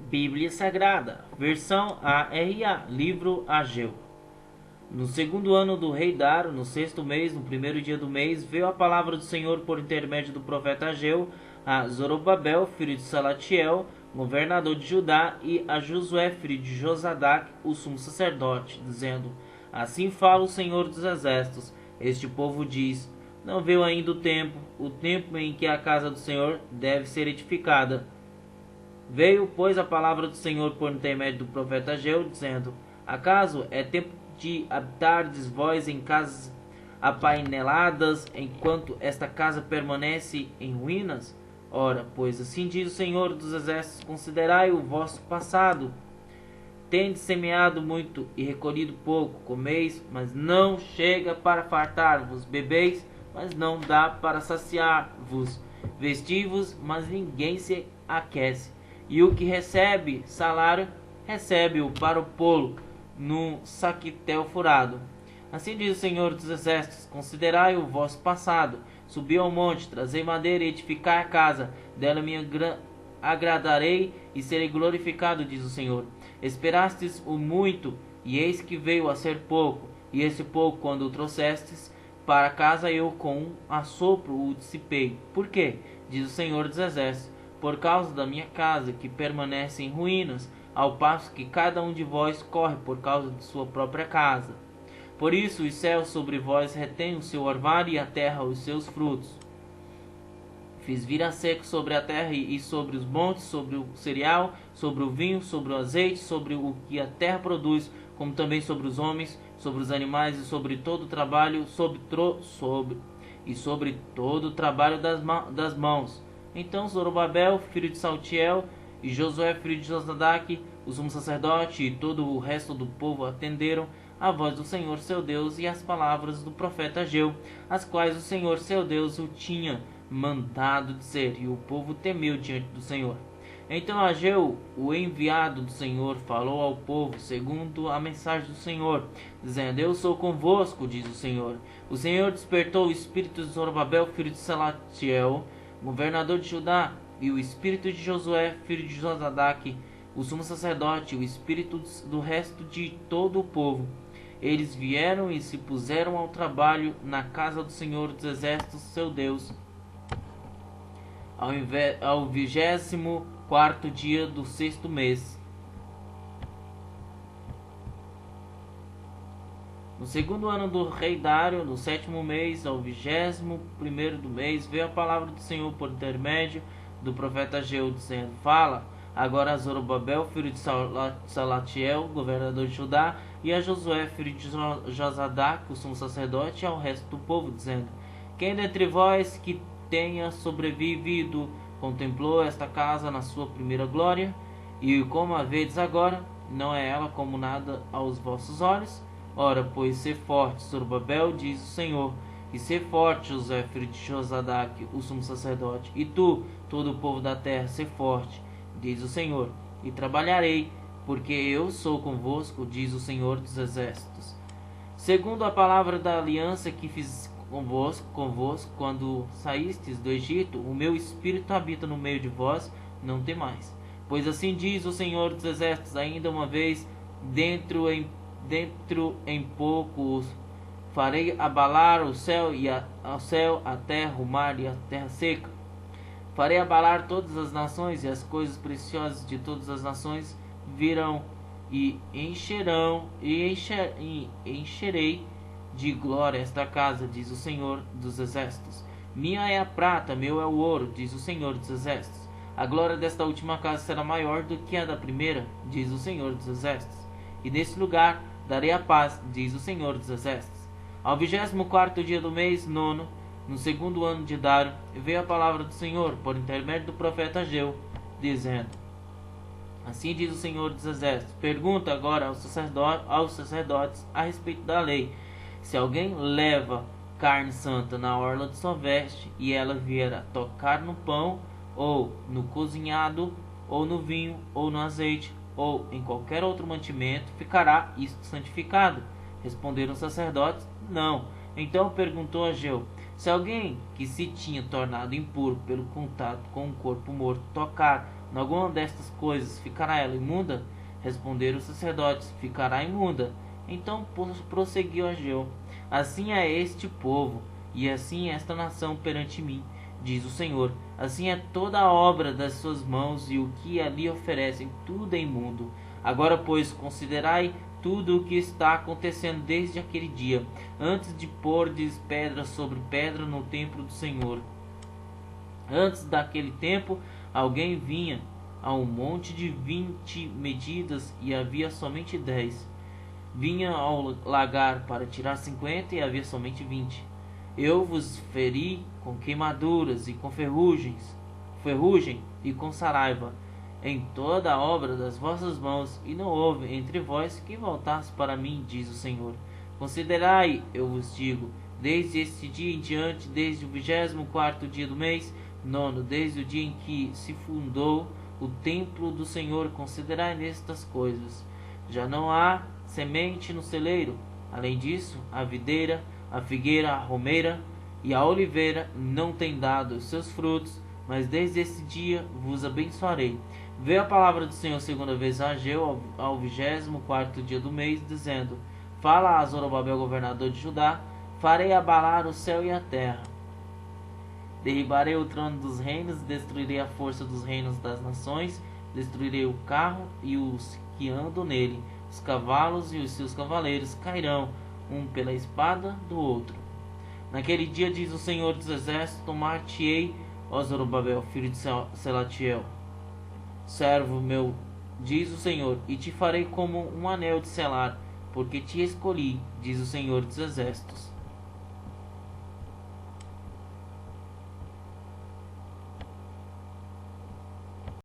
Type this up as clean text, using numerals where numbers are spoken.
Bíblia Sagrada, versão ARA, livro Ageu. No segundo ano do rei Dário, no sexto mês, no primeiro dia do mês, veio a palavra do Senhor por intermédio do profeta Ageu a Zorobabel, filho de Salatiel, governador de Judá, e a Josué, filho de Josadac, o sumo sacerdote, dizendo: Assim fala o Senhor dos Exércitos. Este povo diz: Não veio ainda o tempo em que a casa do Senhor deve ser edificada. Veio, pois, a palavra do Senhor por intermédio do profeta Ageu, dizendo: Acaso é tempo de habitardes vós em casas apaineladas, enquanto esta casa permanece em ruínas? Ora, pois assim diz o Senhor dos Exércitos: Considerai o vosso passado. Tendes semeado muito e recolhido pouco, comeis, mas não chega para fartar-vos, bebeis, mas não dá para saciar-vos, vestivos, mas ninguém se aquece. E o que recebe salário, recebe-o para o pô-lo num saquitel furado. Assim diz o Senhor dos Exércitos: Considerai o vosso passado, subi ao monte, trazei madeira e edificai a casa, dela me agradarei e serei glorificado, diz o Senhor. Esperastes o muito, e eis que veio a ser pouco, e esse pouco, quando o trouxestes para casa, eu com um assopro o dissipei. Por quê? Diz o Senhor dos Exércitos: Por causa da minha casa, que permanece em ruínas, ao passo que cada um de vós corre por causa de sua própria casa. Por isso os céus sobre vós retêm o seu orvalho e a terra os seus frutos. Fiz vir a seco sobre a terra e sobre os montes, sobre o cereal, sobre o vinho, sobre o azeite, sobre o que a terra produz, como também sobre os homens, sobre os animais e sobre todo o trabalho, sobre todo o trabalho das mãos. Então Zorobabel, filho de Saltiel, e Josué, filho de Josadac, o sumo sacerdote e todo o resto do povo atenderam a voz do Senhor seu Deus e as palavras do profeta Ageu, as quais o Senhor seu Deus o tinha mandado dizer, e o povo temeu diante do Senhor. Então Ageu, o enviado do Senhor, falou ao povo segundo a mensagem do Senhor, dizendo: Eu sou convosco, diz o Senhor. O Senhor despertou o espírito de Zorobabel, filho de Salatiel, governador de Judá, e o espírito de Josué, filho de Josadac, o sumo sacerdote, e o espírito do resto de todo o povo. Eles vieram e se puseram ao trabalho na casa do Senhor dos Exércitos, seu Deus, ao 24º dia do sexto mês. No segundo ano do rei Dário, no sétimo mês, ao 21º do mês, veio a palavra do Senhor por intermédio do profeta Ageu, dizendo: Fala agora a Zorobabel, filho de Salatiel, governador de Judá, e a Josué, filho de Josadac, o sumo sacerdote, e ao resto do povo, dizendo: Quem dentre vós que tenha sobrevivido contemplou esta casa na sua primeira glória? E como a vedes agora, não é ela como nada aos vossos olhos? Ora, pois, ser forte, Zorobabel, diz o Senhor, e ser forte, Josué, filho de Josadac, o sumo sacerdote, e tu, todo o povo da terra, ser forte, diz o Senhor, e trabalharei, porque eu sou convosco, diz o Senhor dos Exércitos. Segundo a palavra da aliança que fiz convosco, quando saístes do Egito, o meu espírito habita no meio de vós, não temais. Pois assim diz o Senhor dos Exércitos: ainda uma vez, dentro em poucos, farei abalar o céu a terra, o mar e a terra seca. Farei abalar todas as nações, e as coisas preciosas de todas as nações virão e encherei de glória esta casa, diz o Senhor dos Exércitos. Minha é a prata, meu é o ouro, diz o Senhor dos Exércitos. A glória desta última casa será maior do que a da primeira, diz o Senhor dos Exércitos. E nesse lugar darei a paz, diz o Senhor dos Exércitos. Ao 24º dia do mês nono, no segundo ano de Dário, veio a palavra do Senhor por intermédio do profeta Ageu, dizendo: Assim diz o Senhor dos Exércitos: Pergunta agora aos sacerdotes a respeito da lei. Se alguém leva carne santa na orla de sua veste, e ela vier a tocar no pão, ou no cozinhado, ou no vinho, ou no azeite, ou em qualquer outro mantimento, ficará isto santificado? Responderam os sacerdotes: Não. Então perguntou Ageu: Se alguém que se tinha tornado impuro pelo contato com um corpo morto tocar alguma destas coisas ficará ela imunda? Responderam os sacerdotes: ficará imunda. Então prosseguiu Ageu: assim é este povo, e assim é esta nação perante mim, diz o Senhor. Assim é toda a obra das suas mãos, e o que ali oferecem, tudo é imundo. Agora, pois, considerai tudo o que está acontecendo desde aquele dia, antes de pôrdes pedra sobre pedra no templo do Senhor. Antes daquele tempo, alguém vinha a um monte de 20 medidas e havia somente 10. Vinha ao lagar para tirar 50 e havia somente 20. Eu vos feri com queimaduras e com ferrugem e com saraiva em toda a obra das vossas mãos, e não houve entre vós que voltasse para mim, diz o Senhor. Considerai, eu vos digo, desde este dia em diante, desde o 24º dia do mês, nono, desde o dia em que se fundou o templo do Senhor, considerai nestas coisas. Já não há semente no celeiro. Além disso, a videira, a figueira, a romeira e a oliveira não têm dado os seus frutos, mas desde esse dia vos abençoarei. Veio a palavra do Senhor segunda vez a Ageu ao 24º dia do mês, dizendo: fala a Zorobabel, governador de Judá: farei abalar o céu e a terra. Derribarei o trono dos reinos, destruirei a força dos reinos das nações, destruirei o carro e os que andam nele. Os cavalos e os seus cavaleiros cairão, um pela espada do outro. Naquele dia, diz o Senhor dos Exércitos, tomar-te-ei, ó Zorobabel, filho de Selatiel, servo meu, diz o Senhor, e te farei como um anel de selar, porque te escolhi, diz o Senhor dos Exércitos.